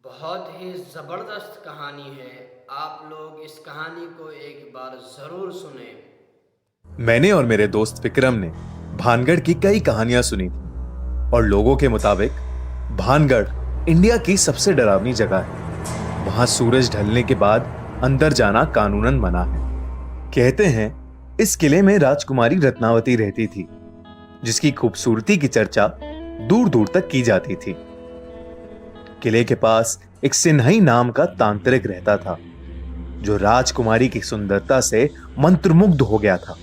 बहुत ही ज़बरदस्त कहानी है। आप लोग इस कहानी को एक बार ज़रूर सुने। मैंने और मेरे दोस्त विक्रम ने भानगढ़ की कई कहानियां सुनी थी और लोगों के मुताबिक भानगढ़ इंडिया की सबसे डरावनी जगह है। वहां सूरज ढलने के बाद अंदर जाना कानूनन मना है। कहते हैं इस किले में राजकुमारी रत्नावती रहती थी, जिसकी खूबसूरती की चर्चा दूर दूर तक की जाती थी। किले के पास एक सिन्हई नाम का तांत्रिक रहता था, जो राजकुमारी की सुंदरता से मंत्रमुग्ध हो गया था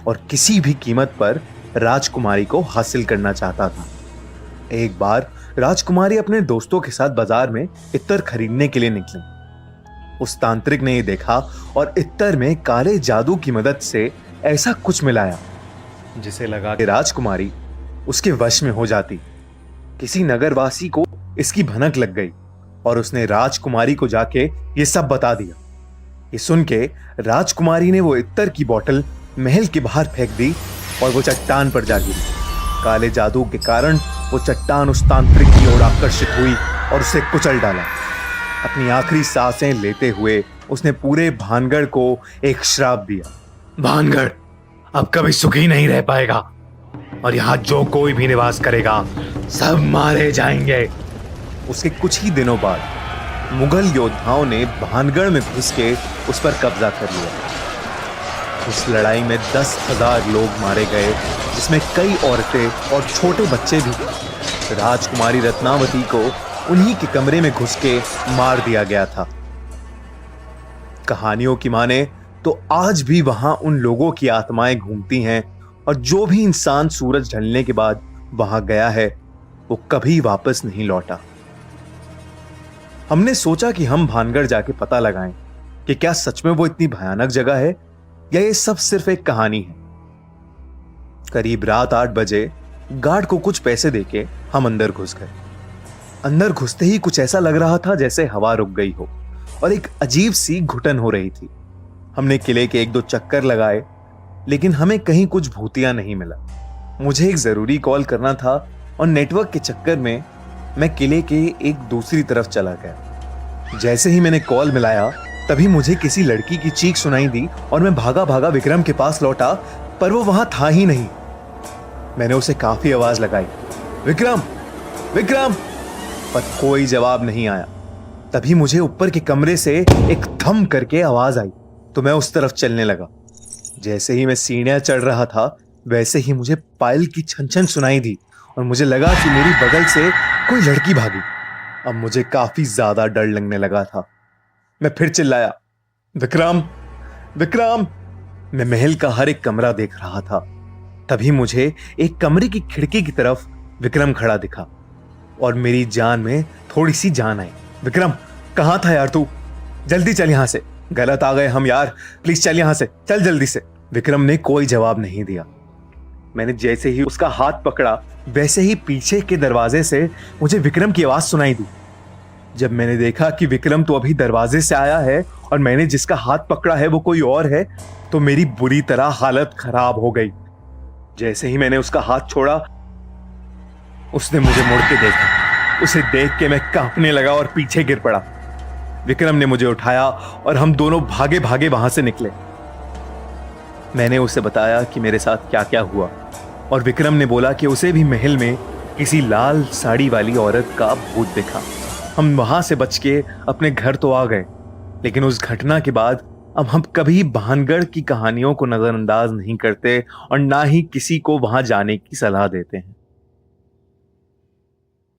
और किसी भी कीमत पर राजकुमारी को हासिल करना चाहता था। एक बार राजकुमारी अपने दोस्तों के साथ बाजार में इत्तर खरीदने के लिए निकली। उस तांत्रिक ने यह देखा और इत्तर में काले जादू की मदद से ऐसा कुछ मिलाया जिसे लगा कि राजकुमारी उसके वश में हो जाती। किसी नगरवासी को इसकी भनक लग गई और उसने राजकुमारी को जाके ये सब बता दिया। ये सुन के राजकुमारी ने वो इत्तर की बोतल महल के बाहर फेंक दी और वो चट्टान पर जा गिरी। काले जादू के कारण वो चट्टान उस तांत्रिक की ओर आकर्षित हुई और उसे कुचल डाला। अपनी आखिरी सांसें लेते हुए उसने पूरे भानगढ़ को एक श्राप दिया। भानगढ़ अब कभी सुखी नहीं रह पाएगा और यहाँ जो कोई भी निवास करेगा सब मारे जाएंगे। उसके कुछ ही दिनों बाद मुगल योद्धाओं ने भानगढ़ में घुस के उस पर कब्जा कर लिया। उस लड़ाई में 10,000 लोग मारे गए, जिसमें कई औरतें और छोटे बच्चे भी थे। राजकुमारी रत्नावती को उन्हीं के कमरे में घुस के मार दिया गया था। कहानियों की माने तो आज भी वहां उन लोगों की आत्माएं घूमती हैं और जो भी इंसान सूरज ढलने के बाद वहां गया है वो कभी वापस नहीं लौटा। हमने सोचा कि हम भानगढ़ जाके पता लगाएं कि क्या सच में वो इतनी भयानक जगह है या ये सब सिर्फ एक कहानी है। करीब रात 8 बजे गार्ड को कुछ पैसे देके हम अंदर घुस गए। अंदर घुसते ही कुछ ऐसा लग रहा था जैसे हवा रुक गई हो और एक अजीब सी घुटन हो रही थी। हमने किले के 1-2 चक्कर लगाए, लेकिन हमें कहीं कुछ भूतिया नहीं मिला। मुझे एक जरूरी कॉल करना था और नेटवर्क के चक्कर में मैं किले के एक दूसरी तरफ चला गया। जैसे ही मैंने कॉल मिलाया तभी मुझे किसी लड़की की चीख सुनाई दी और मैं भागा भागा विक्रम के पास लौटा, पर वो वहां था ही नहीं। मैंने उसे काफी आवाज लगाई, विक्रम विक्रम, पर कोई जवाब नहीं आया। तभी मुझे ऊपर के कमरे से एक थम करके आवाज आई तो मैं उस तरफ चलने लगा। जैसे ही मैं सीढ़ियां चढ़ रहा था वैसे ही मुझे पायल की छन छन सुनाई दी और मुझे लगा कि मेरी बगल से कोई लड़की भागी। अब मुझे काफी ज्यादा डर लगने लगा था। मैं फिर चिल्लाया, विक्रम विक्रम। मैं महल का हर एक कमरा देख रहा था। तभी मुझे एक कमरे की खिड़की की तरफ विक्रम खड़ा दिखा और मेरी जान में थोड़ी सी जान आई। विक्रम, कहां था यार तू? जल्दी चल यहां से, गलत आ गए हम यार, प्लीज चल यहां से, चल जल्दी से। विक्रम ने कोई जवाब नहीं दिया। मैंने जैसे ही उसका हाथ पकड़ा वैसे ही पीछे के दरवाजे से मुझे विक्रम की आवाज सुनाई दी। जब मैंने देखा कि विक्रम तो अभी दरवाजे से आया है और मैंने जिसका हाथ पकड़ा है वो कोई और है, तो मेरी बुरी तरह हालत खराब हो गई। जैसे ही मैंने उसका हाथ छोड़ा उसने मुझे मुड़ के देखा। उसे देख के मैं कांपने लगा और पीछे गिर पड़ा। विक्रम ने मुझे उठाया और हम दोनों भागे भागे वहां से निकले। मैंने उसे बताया कि मेरे साथ क्या क्या हुआ और विक्रम ने बोला कि उसे भी महल में किसी लाल साड़ी वाली औरत का भूत दिखा। हम वहां से बच के अपने घर तो आ गए, लेकिन उस घटना के बाद अब हम कभी भानगढ़ की कहानियों को नजरअंदाज नहीं करते और ना ही किसी को वहां जाने की सलाह देते हैं।